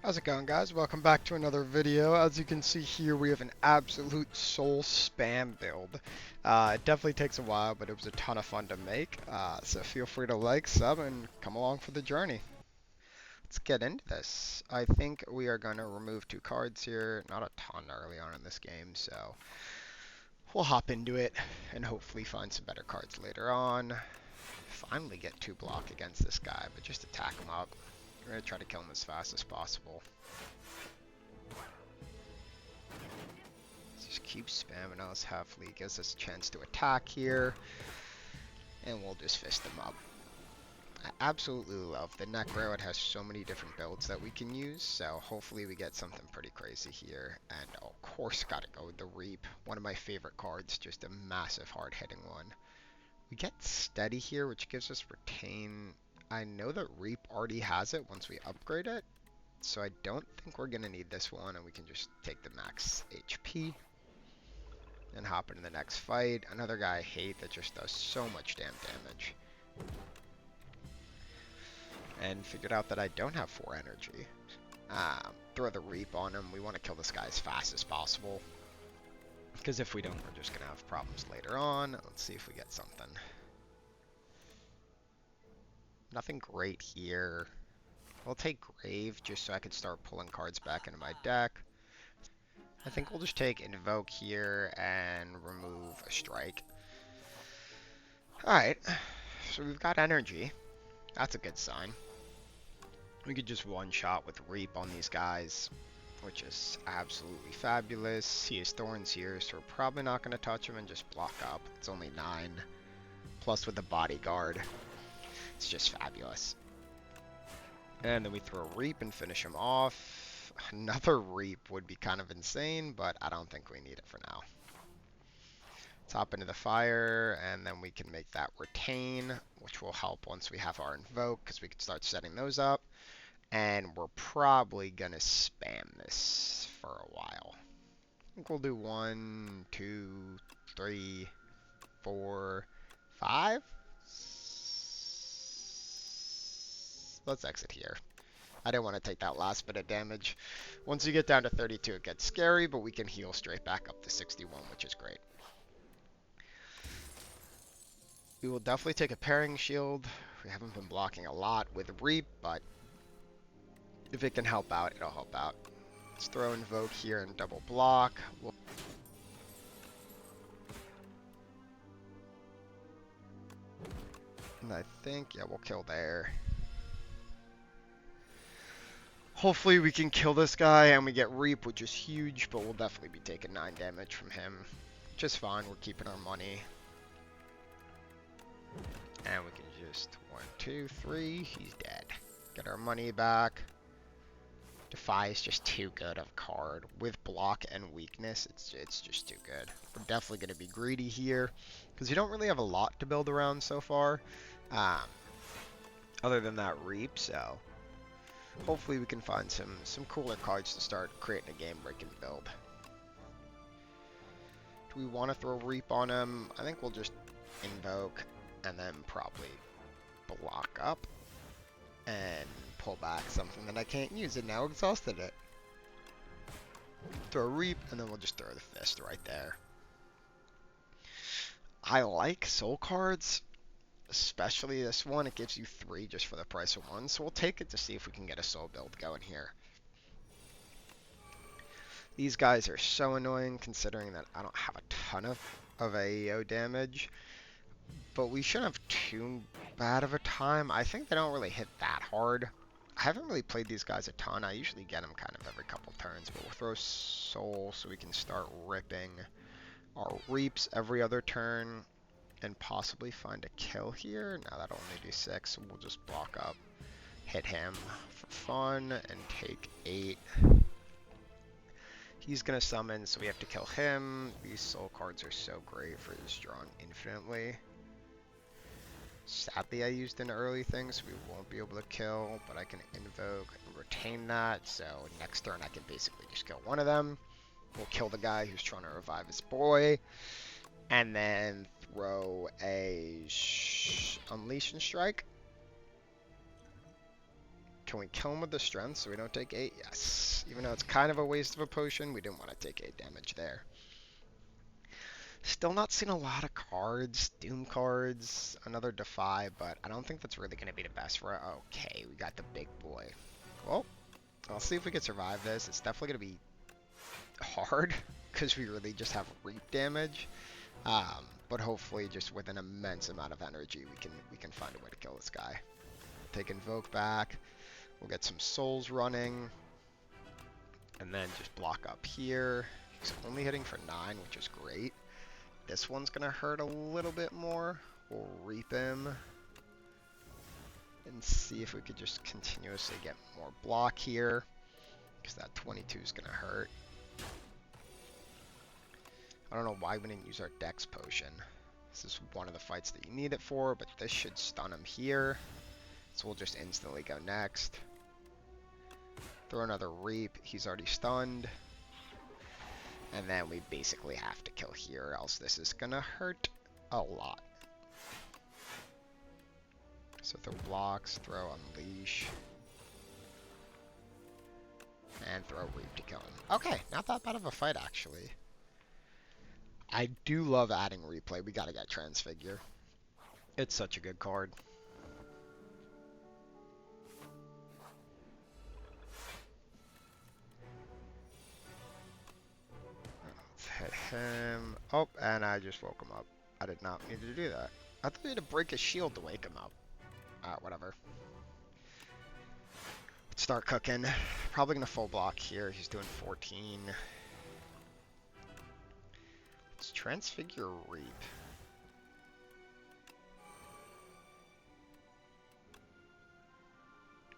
How's it going, guys? Welcome back to another video. As you can see here, we have an absolute soul spam build. It definitely takes a while, but it was a ton of fun to make. So feel free to like, sub, and come along for the journey. Let's get into this. I think we are going to remove two cards here. Not a ton early on in this game, so we'll hop into it and hopefully find some better cards later on. Finally get two block against this guy, but just attack him up. We're going to try to kill him as fast as possible. Just keep spamming us. Half-League gives us a chance to attack here. And we'll just fist them up. I absolutely love the Necro. It has so many different builds that we can use. So hopefully we get something pretty crazy here. And of course gotta go with the Reap. One of my favorite cards. Just a massive hard-hitting one. We get Steady here, which gives us Retain. I know that Reap already has it once we upgrade it. So I don't think we're gonna need this one. And we can just take the max HP. And hop into the next fight. Another guy I hate that just does so much damn damage. And figured out that I don't have 4 energy. Throw the Reap on him. We want to kill this guy as fast as possible. Because if we don't, we're just going to have problems later on. Let's see if we get something. Nothing great here. I'll take Grave just so I can start pulling cards back into my deck. I think we'll just take Invoke here and remove a Strike. Alright, so we've got energy. That's a good sign. We could just one-shot with Reap on these guys, which is absolutely fabulous. He has Thorns here, so we're probably not going to touch him and just block up. It's only 9. Plus with the Bodyguard. It's just fabulous. And then we throw a Reap and finish him off. Another Reap would be kind of insane, but I don't think we need it for now. Let's hop into the fire, and then we can make that Retain, which will help once we have our Invoke, because we can start setting those up. And we're probably going to spam this for a while. I think we'll do 1, 2, 3, 4, 5. Let's exit here. I didn't want to take that last bit of damage. Once you get down to 32, it gets scary, but we can heal straight back up to 61, which is great. We will definitely take a Parrying Shield. We haven't been blocking a lot with Reap, but if it can help out, it'll help out. Let's throw Invoke here and double block. And I think, yeah, we'll kill there. Hopefully we can kill this guy and we get Reap, which is huge, but we'll definitely be taking 9 damage from him. Which is fine, we're keeping our money. And we can just 1, 2, 3, he's dead. Get our money back. Defy is just too good of a card. With block and weakness, it's just too good. We're definitely going to be greedy here, because we don't really have a lot to build around so far. Other than that Reap, so hopefully we can find some cooler cards to start creating a game-breaking build. Do we want to throw Reap on him? I think we'll just Invoke and then probably block up and pull back something that I can't use and now exhausted it. Throw a Reap and then we'll just throw the Fist right there. I like soul cards, especially this one. It gives you 3 just for the price of 1, so we'll take it to see if we can get a soul build going here. These guys are so annoying considering that I don't have a ton of AEO damage, but we shouldn't have too bad of a time. I think they don't really hit that hard. I haven't really played these guys a ton. I usually get them kind of every couple turns, but we'll throw soul so we can start ripping our Reaps every other turn and possibly find a kill here. Now that'll only do 6, so we'll just block up, hit him for fun, and take 8. He's gonna summon, so we have to kill him. These soul cards are so great for just drawing infinitely. Sadly, I used an early thing, so we won't be able to kill, but I can Invoke and Retain that, so next turn I can basically just kill one of them. We'll kill the guy who's trying to revive his boy, and then throw a Unleash and Strike. Can we kill him with the strength so we don't take 8? Yes. Even though it's kind of a waste of a potion, we didn't want to take 8 damage there. Still not seeing a lot of cards. Doom cards, another Defy, but I don't think that's really going to be the best for it. Okay, we got the big boy. Well, I'll see if we can survive this. It's definitely going to be hard because we really just have reap damage. But hopefully just with an immense amount of energy we can find a way to kill this guy. Take Invoke back. We'll get some souls running. And then just block up here. He's only hitting for 9, which is great. This one's going to hurt a little bit more. We'll reap him. And see if we could just continuously get more block here. Because that 22 is going to hurt. I don't know why we didn't use our Dex potion. This is one of the fights that you need it for, but this should stun him here. So we'll just instantly go next. Throw another Reap. He's already stunned. And then we basically have to kill here, else this is going to hurt a lot. So throw blocks, throw Unleash. And throw Reap to kill him. Okay, not that bad of a fight, actually. I do love adding replay. We gotta get Transfigure. It's such a good card. Let's hit him. Oh, and I just woke him up. I did not mean to do that. I thought you had to break his shield to wake him up. Whatever. Let's start cooking. Probably gonna full block here. He's doing 14. Let's Transfigure Reap.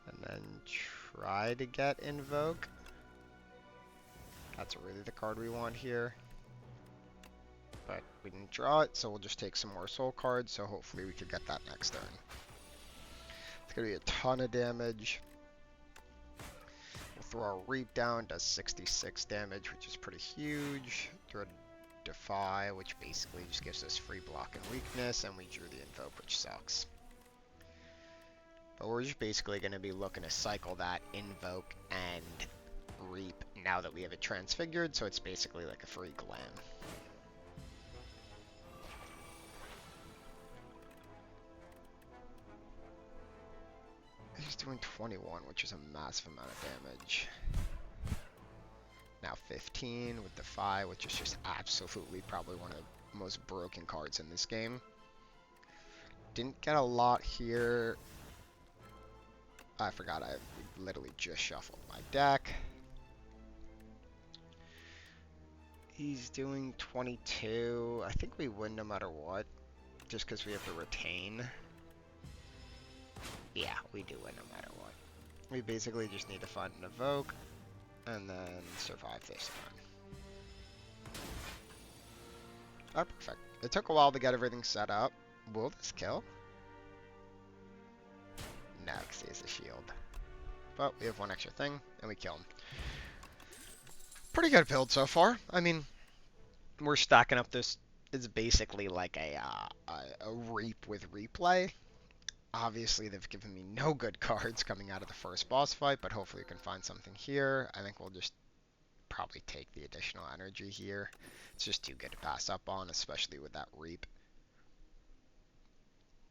And then try to get Invoke. That's really the card we want here. But we didn't draw it, so we'll just take some more soul cards, so hopefully we could get that next turn. It's going to be a ton of damage. We'll throw our Reap down, does 66 damage, which is pretty huge. Throw a Defy, which basically just gives us free block and weakness, and we drew the Invoke, which sucks. But we're just basically going to be looking to cycle that Invoke and Reap now that we have it transfigured, so it's basically like a free glam. He's doing 21, which is a massive amount of damage. Now 15 with Defy, which is just absolutely probably one of the most broken cards in this game. Didn't get a lot here. I forgot I literally just shuffled my deck. He's doing 22. I think we win no matter what, just because we have to retain. Yeah, we do win no matter what. We basically just need to find an Evoke, and then survive this turn. Oh, perfect. It took a while to get everything set up. Will this kill? No, because he has a shield. But we have one extra thing, and we kill him. Pretty good build so far. I mean, we're stacking up this. It's basically like a Reap with Replay. Obviously, they've given me no good cards coming out of the first boss fight, but hopefully we can find something here. I think we'll just probably take the additional energy here. It's just too good to pass up on, especially with that Reap.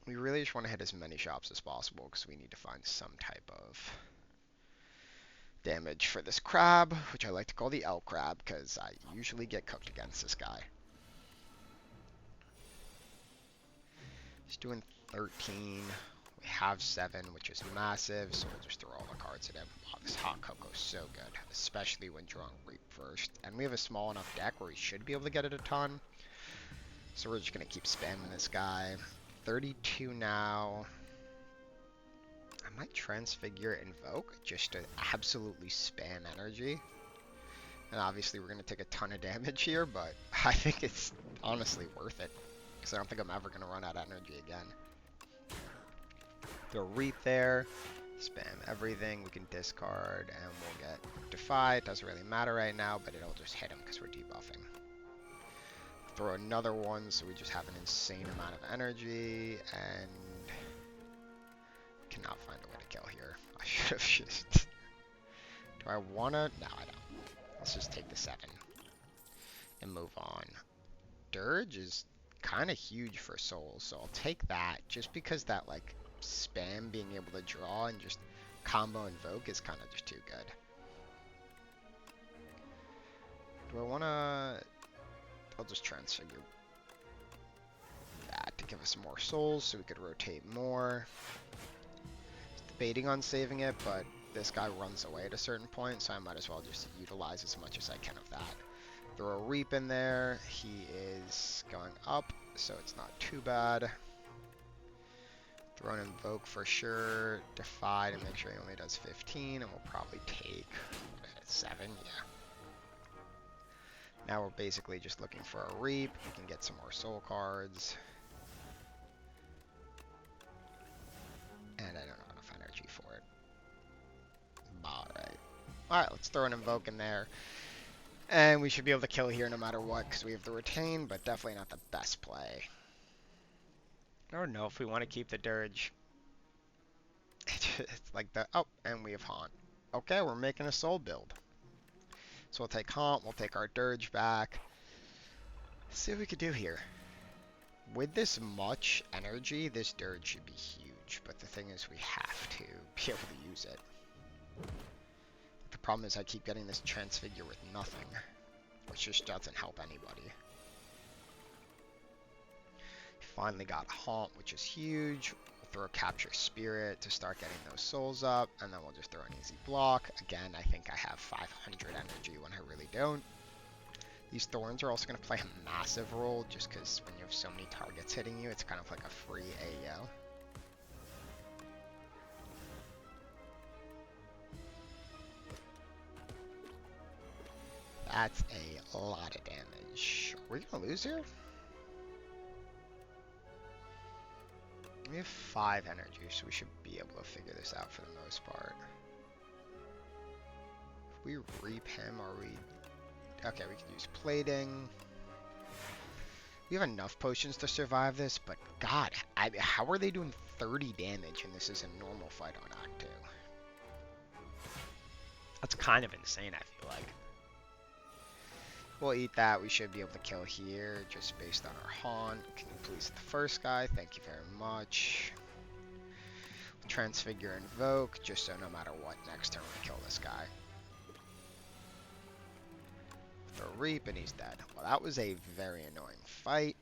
We really just want to hit as many shops as possible because we need to find some type of damage for this crab, which I like to call the L crab because I usually get cooked against this guy. He's doing 13. We have 7, which is massive, so we'll just throw all the cards at him. Wow, this hot cocoa is so good, especially when drawing Reap first. And we have a small enough deck where we should be able to get it a ton. So we're just going to keep spamming this guy. 32 now. I might Transfigure Invoke just to absolutely spam energy. And obviously we're going to take a ton of damage here, but I think it's honestly worth it. Because I don't think I'm ever going to run out of energy again. Throw Reap there. Spam everything. We can discard and we'll get Defy. It doesn't really matter right now, but it'll just hit him because we're debuffing. Throw another one so we just have an insane amount of energy and cannot find a way to kill here. I Should have just... Do I wanna? No, I don't. Let's just take the 7 and move on. Dirge is kind of huge for souls, so I'll take that just because that, like, spam being able to draw and just combo invoke is kind of just too good. Do I wanna... I'll just transfigure that to give us more souls so we could rotate more. Debating on saving it, but this guy runs away at a certain point, so I might as well just utilize as much as I can of that. Throw a Reap in there. He is going up, so it's not too bad. Throw an Invoke for sure. Defy to make sure he only does 15, and we'll probably take 7, yeah. Now we're basically just looking for a Reap. We can get some more soul cards. And I don't have enough energy for it. Alright. Alright, let's throw an Invoke in there. And we should be able to kill here no matter what, because we have the Retain, but definitely not the best play. I don't know if we want to keep the Dirge. It's like the... Oh, and we have Haunt. Okay, we're making a soul build. So we'll take Haunt, we'll take our Dirge back. Let's see what we could do here. With this much energy, this Dirge should be huge, but the thing is we have to be able to use it. The problem is I keep getting this Transfigure with nothing, which just doesn't help anybody. Finally got Haunt, which is huge. We'll throw Capture Spirit to start getting those souls up, and then we'll just throw an easy block. Again, I think I have 500 energy when I really don't. These Thorns are also going to play a massive role, just because when you have so many targets hitting you, it's kind of like a free AO. That's a lot of damage. Are we going to lose here? We have 5 energy, so we should be able to figure this out for the most part. If we Reap him, are we... Okay, we can use Plating. We have enough potions to survive this, but God, how are they doing 30 damage and this is a normal fight on Act 2? That's kind of insane, I feel like. We'll eat that. We should be able to kill here just based on our Haunt. Can you please hit the first guy? Thank you very much. Transfigure Invoke, just so no matter what, next turn we kill this guy. Throw Reap and he's dead. Well, that was a very annoying fight.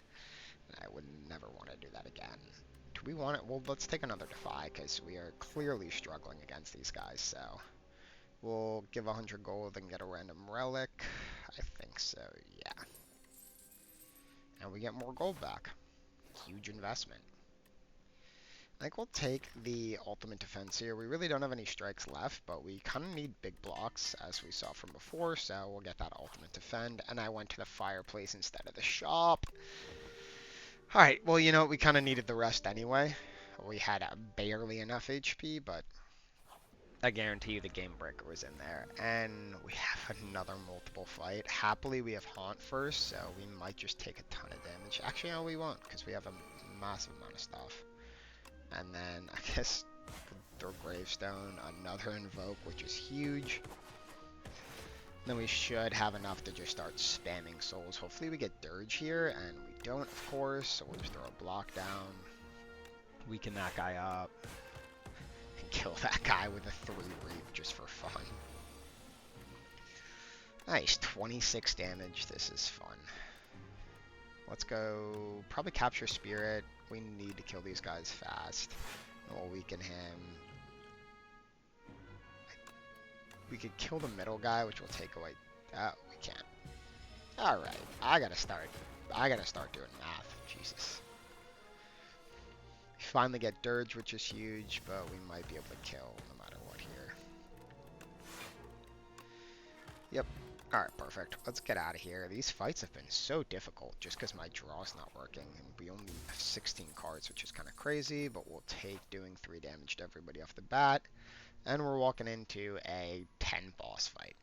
I would never want to do that again. Do we want it? Well, let's take another Defy because we are clearly struggling against these guys, so... We'll give 100 gold and get a random relic. I think so, yeah. And we get more gold back. Huge investment. I think we'll take the ultimate defense here. We really don't have any strikes left, but we kind of need big blocks, as we saw from before, so we'll get that ultimate defend. And I went to the fireplace instead of the shop. Alright, well, you know, we kind of needed the rest anyway. We had barely enough HP, but... I guarantee you the Game Breaker was in there. And we have another multiple fight. Happily, we have Haunt first, so we might just take a ton of damage. Actually, no, we won't, because we have a massive amount of stuff. And then, I guess, throw Gravestone, another Invoke, which is huge. Then we should have enough to just start spamming souls. Hopefully we get Dirge here, and we don't, of course, so we'll just throw a block down. Weaken that guy up. Kill that guy with a 3 Reap just for fun. Nice, 26 damage. This is fun. Let's go probably Capture Spirit. We need to kill these guys fast. And we'll weaken him. We could kill the middle guy, which will take away... we can't. Alright, I gotta start doing math. Jesus. Finally get Dirge, which is huge, but we might be able to kill no matter what here. Yep. Alright, perfect. Let's get out of here. These fights have been so difficult just because my draw's not working. And we only have 16 cards, which is kind of crazy, but we'll take doing 3 damage to everybody off the bat. And we're walking into a 10 boss fight.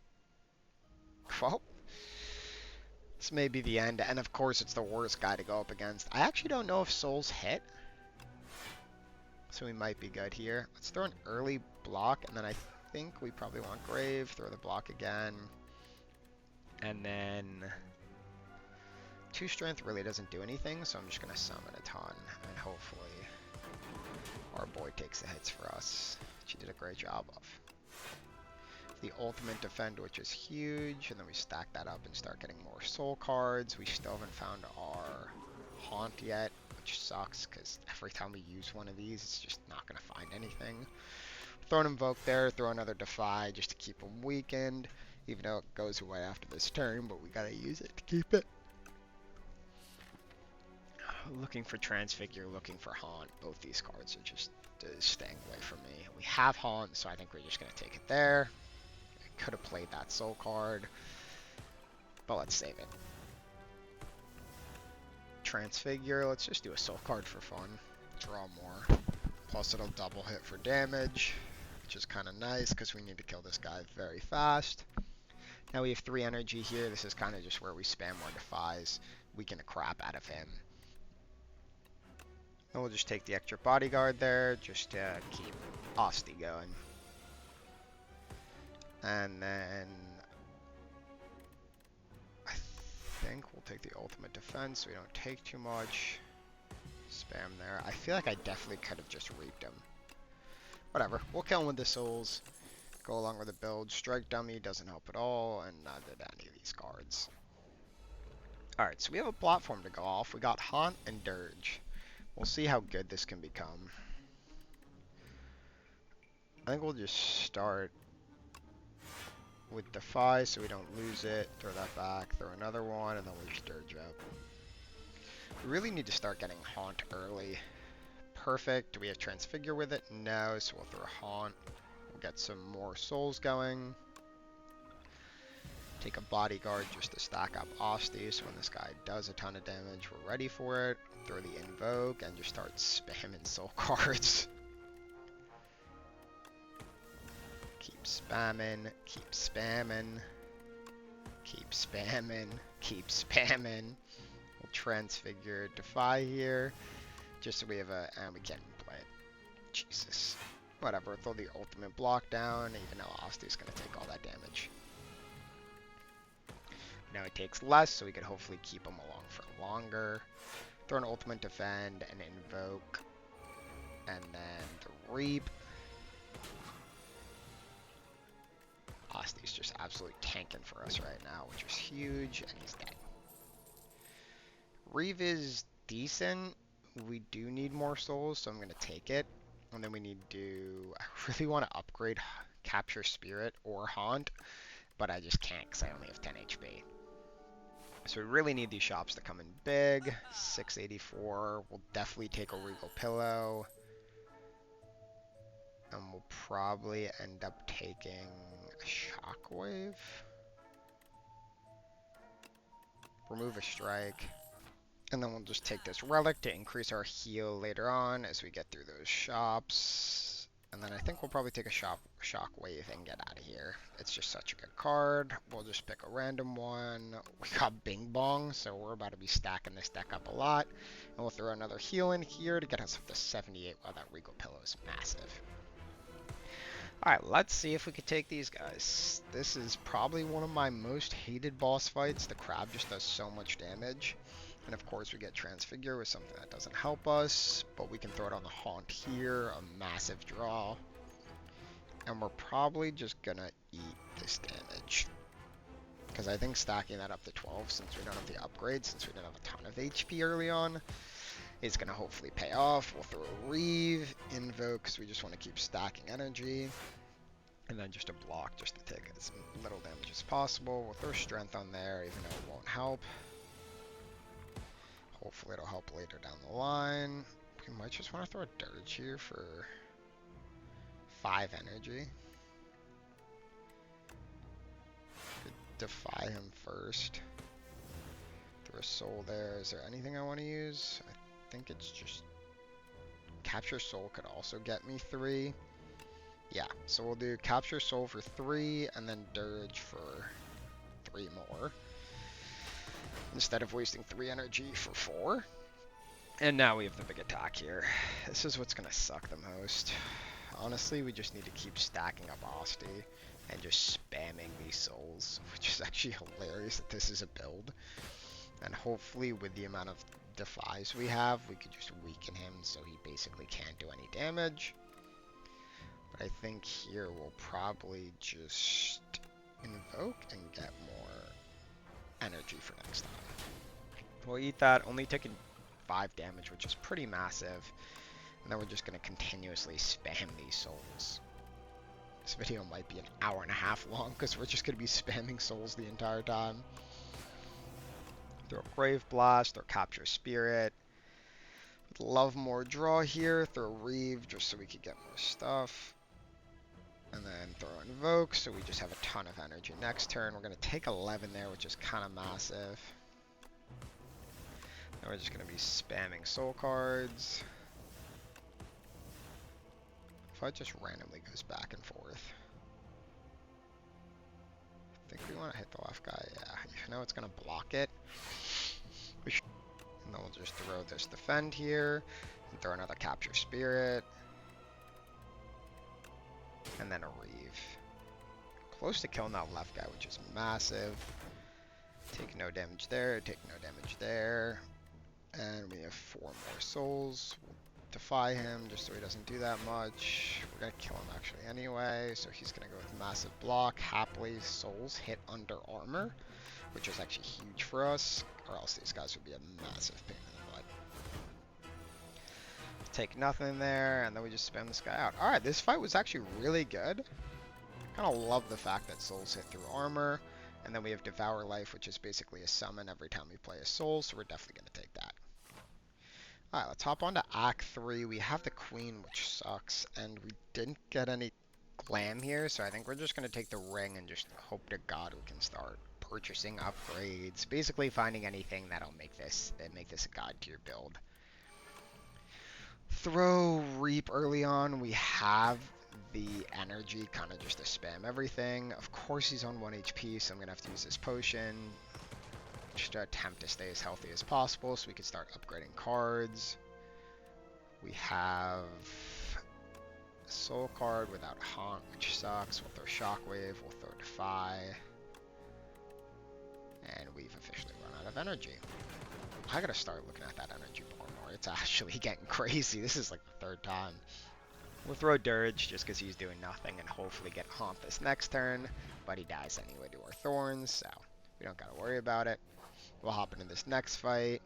Well, this may be the end, and of course it's the worst guy to go up against. I actually don't know if souls hit. So we might be good here. Let's throw an early block, and then I think we probably want Grave. Throw the block again. And then 2 strength really doesn't do anything, so I'm just going to summon a ton. And hopefully our boy takes the hits for us, which he did a great job of. The ultimate defend, which is huge, and then we stack that up and start getting more soul cards. We still haven't found our haunt yet, which sucks because every time we use one of these, it's just not going to find anything. Throw an invoke there, throw another defy just to keep him weakened, even though it goes away after this turn, but we got to use it to keep it. Looking for Transfigure, looking for haunt. Both these cards are just staying away from me. We have haunt, so I think we're just going to take it there. Could have played that soul card, but let's save it. Transfigure, let's just do a soul card for fun. Draw more. Plus it'll double hit for damage, which is kind of nice because we need to kill this guy very fast. Now we have 3 energy here. This is kind of just where we spam more defies. Weaken the crap out of him. And we'll just take the extra bodyguard there just to keep Asti going. And then I think we'll take the ultimate defense so we don't take too much. Spam there. I feel like I definitely could have just reaped him. Whatever. We'll kill him with the souls. Go along with the build. Strike dummy doesn't help at all, and neither did any of these cards. Alright, so we have a platform to go off. We got Haunt and Dirge. We'll see how good this can become. I think we'll just start with Defy so we don't lose it. Throw that back, throw another one, and then we'll just Dirge up. We really need to start getting Haunt early. Perfect. Do we have Transfigure with it? No, so we'll throw a Haunt. We'll get some more souls going. Take a bodyguard just to stack up Asti, so when this guy does a ton of damage, we're ready for it. Throw the Invoke and just start spamming soul cards. Keep spamming, keep spamming, keep spamming, keep spamming. We'll Transfigure Defy here, just so we have a, and we can't even play it. Jesus. Whatever, throw the ultimate block down, even though Asti's going to take all that damage. Now he takes less, so we could hopefully keep him along for longer. Throw an ultimate defend, and invoke, and then the reap. Asti's just absolutely tanking for us right now, which is huge, and he's dead. Reeve is decent. We do need more souls, so I'm going to take it. And then we need to... I really want to upgrade Capture Spirit or Haunt, but I just can't because I only have 10 HP. So we really need these shops to come in big. 684. We'll definitely take a Regal Pillow. And we'll probably end up taking a Shockwave. Remove a strike. And then we'll just take this relic to increase our heal later on as we get through those shops. And then I think we'll probably take a Shockwave and get out of here. It's just such a good card. We'll just pick a random one. We got Bing Bong, so we're about to be stacking this deck up a lot. And we'll throw another heal in here to get us up to 78. Wow, that Regal Pillow is massive. Alright, let's see if we can take these guys. This is probably one of my most hated boss fights. The crab just does so much damage. And of course we get Transfigure with something that doesn't help us, but we can throw it on the Haunt here, a massive draw. And we're probably just gonna eat this damage. Because I think stacking that up to 12, since we don't have the upgrade, since we don't have a ton of HP early on, is gonna hopefully pay off. We'll throw a Reeve, Invoke, because we just want to keep stacking energy. And then just a block just to take as little damage as possible. We'll throw Strength on there, even though it won't help. Hopefully it'll help later down the line. We might just want to throw a Dirge here for 5 energy. Could defy him first. Throw a soul there. Is there anything I want to use? I think it's just... Capture Soul could also get me 3. Yeah, so we'll do Capture Soul for 3, and then Dirge for 3 more. Instead of wasting 3 energy for 4. And now we have the big attack here. This is what's going to suck the most. Honestly, we just need to keep stacking up Asti and just spamming these souls, which is actually hilarious that this is a build. And hopefully with the amount of defies we have, we could just weaken him so he basically can't do any damage. But I think here we'll probably just invoke and get more energy for next time. We'll eat that, only taking 5 damage, which is pretty massive. And then we're just going to continuously spam these souls. This video might be an hour and a half long because we're just going to be spamming souls the entire time. Throw Grave Blast, throw Capture Spirit. Would love more draw here. Throw Reeve just so we could get more stuff. And then throw Invoke so we just have a ton of energy next turn. We're going to take 11 there, which is kind of massive. And we're just going to be spamming soul cards. Fight just randomly goes back and forth. I think we want to hit the left guy. Yeah, you know it's going to block it. And then we'll just throw this defend here. And throw another Capture Spirit. And then a Reeve. Close to killing that left guy, which is massive. Take no damage there, take no damage there. And we have 4 more souls. We'll defy him just so he doesn't do that much. We're going to kill him actually anyway, so he's going to go with massive block. Happily, souls hit under armor, which is actually huge for us, or else these guys would be a massive pain in the butt. Take nothing there, and then we just spam this guy out. Alright, this fight was actually really good. I kind of love the fact that souls hit through armor, and then we have Devour Life, which is basically a summon every time we play a soul, so we're definitely going to take that. Alright, let's hop on to Act 3. We have the Queen, which sucks, and we didn't get any glam here, so I think we're just going to take the ring and just hope to God we can start purchasing upgrades. Basically finding anything that'll make this a god tier build. Throw Reap early on. We have the energy kind of just to spam everything. Of course he's on 1 HP, so I'm going to have to use this potion. Just to attempt to stay as healthy as possible so we can start upgrading cards. We have a soul card without Haunt, which sucks. We'll throw Shockwave, we'll throw Defy. And we've officially run out of energy. I gotta start looking at that energy more. It's actually getting crazy. This is like the 3rd time. We'll throw Dirge just because he's doing nothing and hopefully get Haunt this next turn. But he dies anyway to our Thorns, so we don't gotta worry about it. We'll hop into this next fight.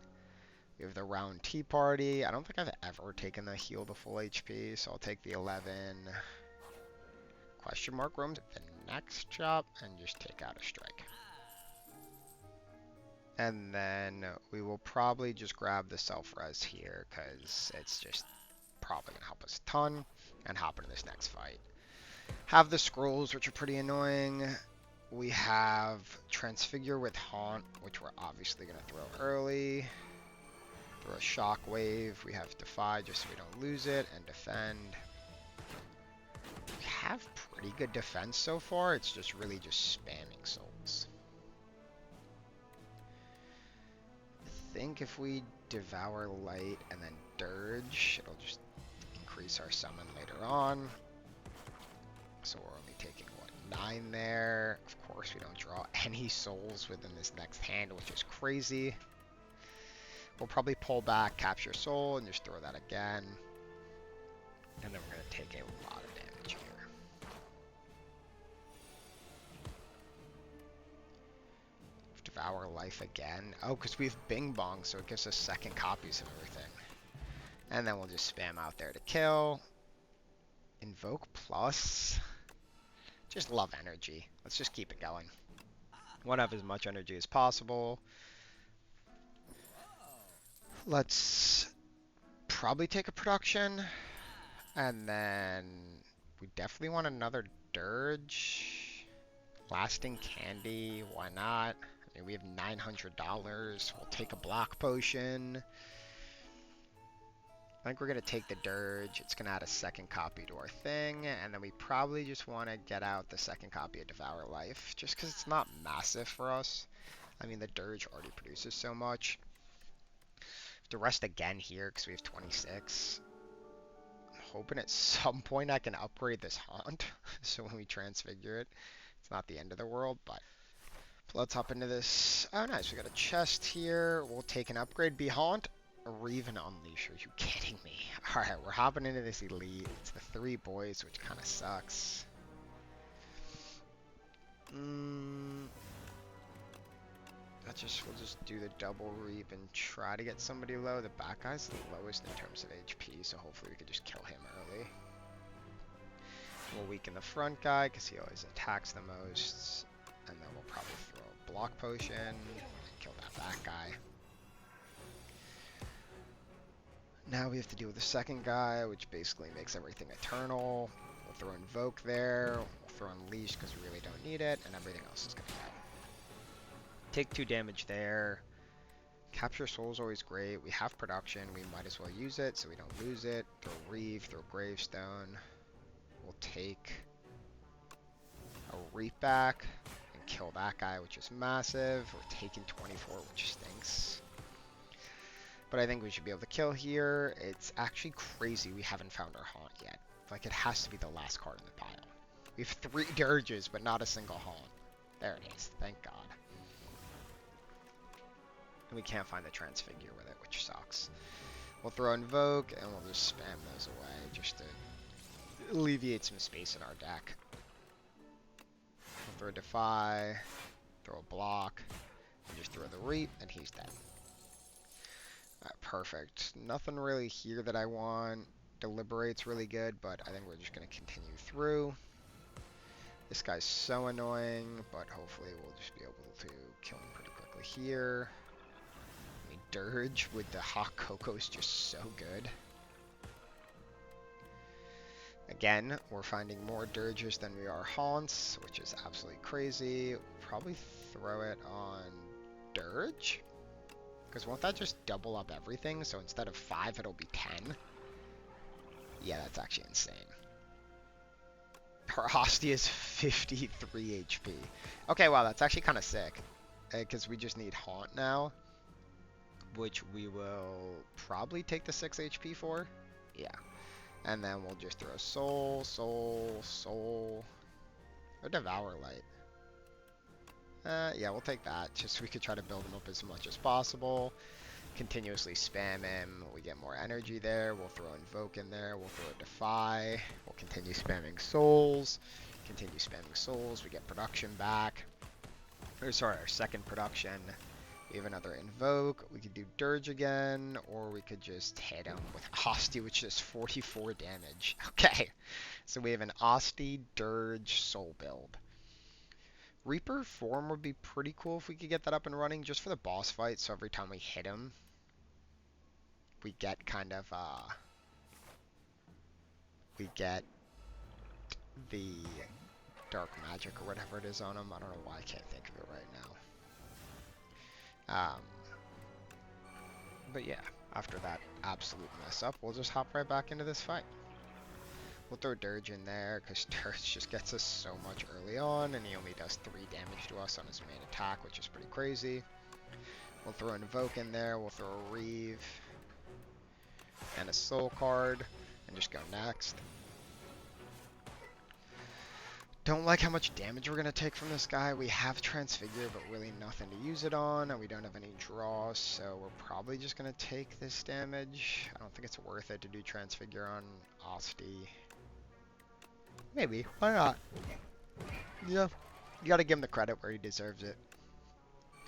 We have the Round Tea Party. I don't think I've ever taken the heal to full HP, so I'll take the 11 question mark rooms at the next chop and just take out a strike. And then we will probably just grab the self-res here because it's just probably going to help us a ton, and hop into this next fight. Have the scrolls, which are pretty annoying. We have Transfigure with Haunt, which we're obviously going to throw early. Throw a Shockwave. We have Defy just so we don't lose it, and Defend. We have pretty good defense so far. It's just really just spamming souls. I think if we Devour Light and then Dirge, it'll just increase our summon later on. So we're only taking, what, 9 there. Of course, we don't draw any souls within this next hand, which is crazy. We'll probably pull back, capture soul, and just throw that again. And then we're going to take a lot of damage here. Devour Life again. Oh, because we have Bing Bong, so it gives us 2nd copies of everything. And then we'll just spam out there to kill. Invoke plus. Just love energy. Let's just keep it going. Want to have as much energy as possible. Let's probably take a production. And then we definitely want another Dirge. Lasting Candy. Why not? I mean, we have $900. We'll take a block potion. I think we're going to take the Dirge. It's going to add a 2nd copy to our thing. And then we probably just want to get out the 2nd copy of Devour Life. Just because it's not massive for us. I mean, the Dirge already produces so much. To rest again here because we have 26. I'm hoping at some point I can upgrade this Haunt, so when we transfigure it, it's not the end of the world, but let's hop into this. Oh, nice. We got a chest here. We'll take an upgrade. Be Haunt or even Unleash. Are you kidding me? Alright, we're hopping into this Elite. It's the 3 boys, which kind of sucks. We'll just do the double reap and try to get somebody low. The back guy's the lowest in terms of HP, so hopefully we could just kill him early. We'll weaken the front guy because he always attacks the most, and then we'll probably throw a block potion and kill that back guy. Now we have to deal with the second guy, which basically makes everything eternal. We'll throw Invoke there, we'll throw Unleash because we really don't need it, and everything else is going to go. Take 2 damage there. Capture Soul is always great. We have production. We might as well use it so we don't lose it. Throw Reeve, throw Gravestone. We'll take a Reap back and kill that guy, which is massive. We're taking 24, which stinks. But I think we should be able to kill here. It's actually crazy we haven't found our Haunt yet. Like, it has to be the last card in the pile. We have 3 Dirges, but not a single Haunt. There it is. Thank God. And we can't find the Transfigure with it, which sucks. We'll throw Invoke, and we'll just spam those away, just to alleviate some space in our deck. We'll throw a Defy, throw a block, and just throw the Reap, and he's dead. Alright, perfect. Nothing really here that I want. Deliberate's really good, but I think we're just going to continue through. This guy's so annoying, but hopefully we'll just be able to kill him pretty quickly here. Dirge with the hot cocoa is just so good. Again, we're finding more Dirges than we are Haunts, which is absolutely crazy. We'll probably throw it on Dirge, because won't that just double up everything? So instead of 5, it'll be 10. Yeah, that's actually insane. Our Hostia is 53 HP. Okay, wow, that's actually kind of sick, because we just need Haunt now, which we will probably take the 6 HP for. Yeah. And then we'll just throw Soul, Soul, Soul, or Devour Light. Yeah, we'll take that, just so we could try to build him up as much as possible. Continuously spam him. We get more energy there. We'll throw Invoke in there. We'll throw a Defy. We'll continue spamming Souls. Continue spamming Souls. We get production back. Or sorry, our second production. We have another Invoke. We could do Dirge again, or we could just hit him with Asti, which is 44 damage. Okay, so we have an Asti, Dirge, Soul build. Reaper form would be pretty cool if we could get that up and running, just for the boss fight, so every time we hit him, we get kind of, we get the dark magic or whatever it is on him. I don't know why I can't think of it right now. But yeah, after that absolute mess up, we'll just hop right back into this fight. We'll throw Dirge in there, because Dirge just gets us so much early on, and he only does 3 damage to us on his main attack, which is pretty crazy. We'll throw Invoke in there, we'll throw a Reeve, and a Soul card, and just go next. Don't like how much damage we're going to take from this guy. We have Transfigure, but really nothing to use it on, and we don't have any draws, so we're probably just going to take this damage. I don't think it's worth it to do Transfigure on Asti. Maybe. Why not? Yeah. You got to give him the credit where he deserves it.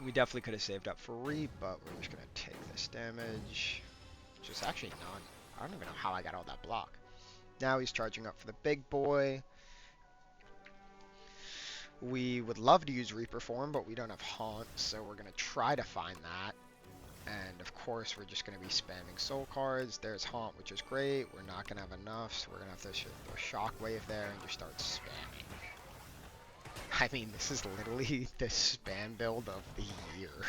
We definitely could have saved up for Reap, but we're just going to take this damage. Which is actually none. I don't even know how I got all that block. Now he's charging up for the big boy. We would love to use Reaper form, but we don't have Haunt, so we're going to try to find that. And of course, we're just going to be spamming Soul cards. There's Haunt, which is great. We're not going to have enough, so we're going to have to throw Shockwave there and just start spamming. I mean, this is literally the spam build of the year.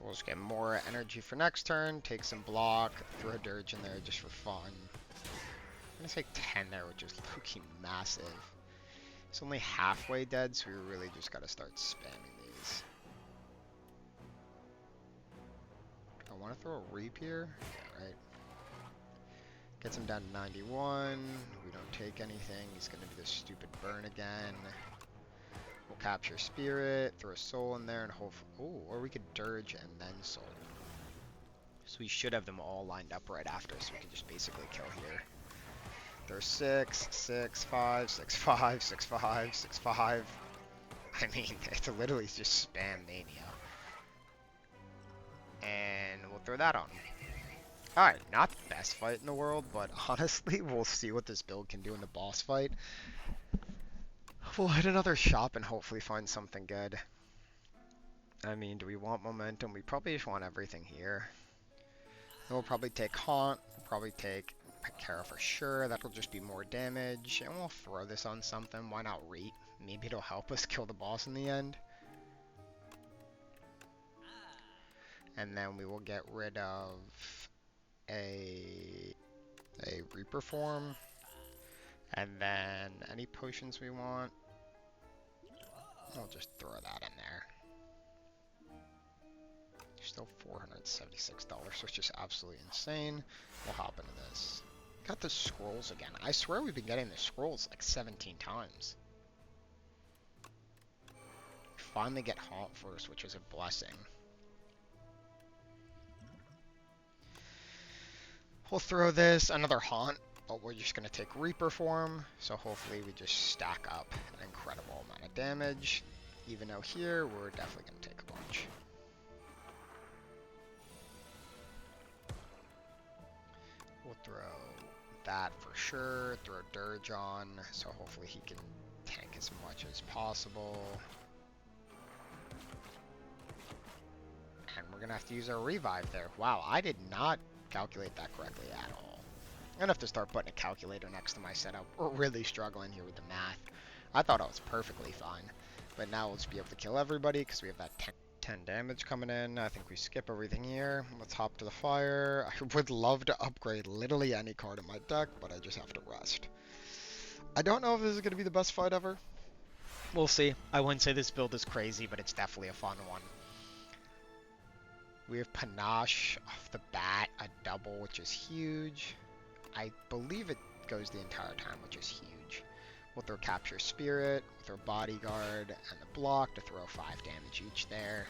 We'll just get more energy for next turn, take some block, throw a Dirge in there just for fun. I'm going to take 10 there, which is looking massive. It's only halfway dead, so we really just gotta start spamming these. Oh I want to throw a Reap here. Yeah, right. Gets him down to 91. We don't take anything. He's going to do this stupid burn again. We'll capture Spirit, throw a Soul in there, and hopefully... Ooh, or we could Dirge and then Soul. So we should have them all lined up right after, so we can just basically kill here. There's 6, 6, 5, 6, 5, 6, 5, 6, 5. I mean, it's literally just spam Mania. And we'll throw that on. Alright, not the best fight in the world, but honestly, we'll see what this build can do in the boss fight. We'll hit another shop and hopefully find something good. I mean, do we want momentum? We probably just want everything here. Then we'll probably take Haunt, we'll probably take Kara for sure, that'll just be more damage, and we'll throw this on something. Why not Reap? Maybe it'll help us kill the boss in the end. And then we will get rid of a Reaper form. And then any potions we want, I'll just throw that in there. Still $476, which is absolutely insane. We'll hop into this. Got the scrolls again. I swear we've been getting the scrolls like 17 times. Finally get Haunt first, which is a blessing. We'll throw this, another Haunt, but we're just going to take Reaper form, so hopefully we just stack up an incredible amount of damage. Even though here, we're definitely going to take a bunch. We'll throw that for sure, throw Dirge on, so hopefully he can tank as much as possible. And we're going to have to use our revive there. Wow, I did not calculate that correctly at all. I'm going to have to start putting a calculator next to my setup. We're really struggling here with the math. I thought I was perfectly fine, but now we'll just be able to kill everybody because we have that 10 damage coming in. I think we skip everything here. Let's hop to the fire. I would love to upgrade literally any card in my deck, but I just have to rest. I don't know if this is going to be the best fight ever. We'll see. I wouldn't say this build is crazy, but it's definitely a fun one. We have Panache off the bat, a double, which is huge. I believe it goes the entire time, which is huge. We'll throw Capture Spirit, we'll throw Bodyguard, and the block to throw 5 damage each there.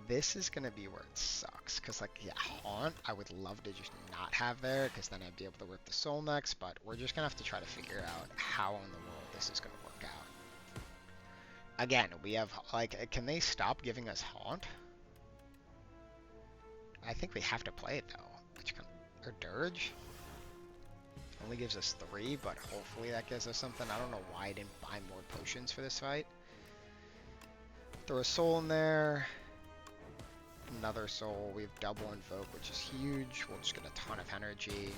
This is going to be where it sucks, because like, yeah, Haunt, I would love to just not have there, because then I'd be able to rip the Soul next, but we're just going to have to try to figure out how in the world this is going to work out. Again, we have, like, can they stop giving us Haunt? I think we have to play it, though. Or Dirge? Only gives us 3, but hopefully that gives us something. I don't know why I didn't buy more potions for this fight. Throw a Soul in there. Another Soul. We have double Invoke, which is huge. We'll just get a ton of energy.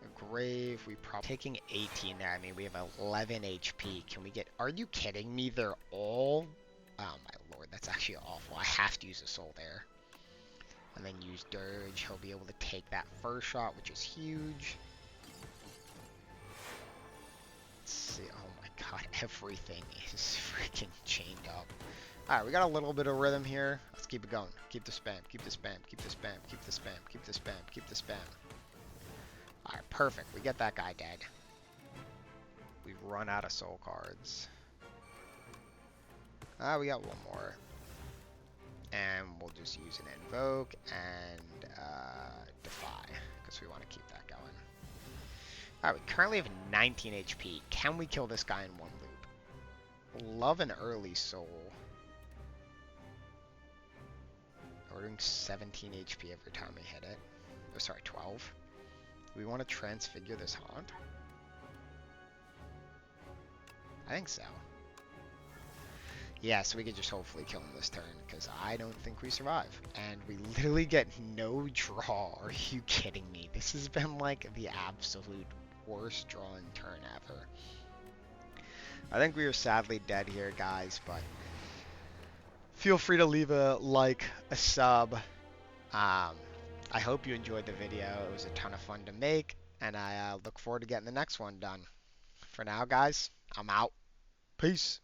A Grave. We probably taking 18 there. I mean, we have 11 HP. Can we get... Are you kidding me? They're all... Oh, my lord. That's actually awful. I have to use a Soul there. And then use Dirge. He'll be able to take that first shot, which is huge. Let's see. Oh my god. Everything is freaking chained up. Alright, we got a little bit of rhythm here. Let's keep it going. Keep the spam. Keep the spam. Keep the spam. Keep the spam. Keep the spam. Keep the spam. Alright, perfect. We get that guy dead. We've run out of soul cards. We got one more. And we'll just use an Invoke and Defy, because we want to keep that going. Alright, we currently have 19 HP. Can we kill this guy in one loop? Love an early soul. We're doing 17 HP every time we hit it. Oh, sorry, 12. Do we want to transfigure this Haunt? I think so. Yeah, so we could just hopefully kill him this turn, because I don't think we survive. And we literally get no draw. Are you kidding me? This has been like the absolute worst drawing turn ever. I think we are sadly dead here, guys, but feel free to leave a like, a sub. I hope you enjoyed the video. It was a ton of fun to make, and I look forward to getting the next one done. For now, guys, I'm out. Peace.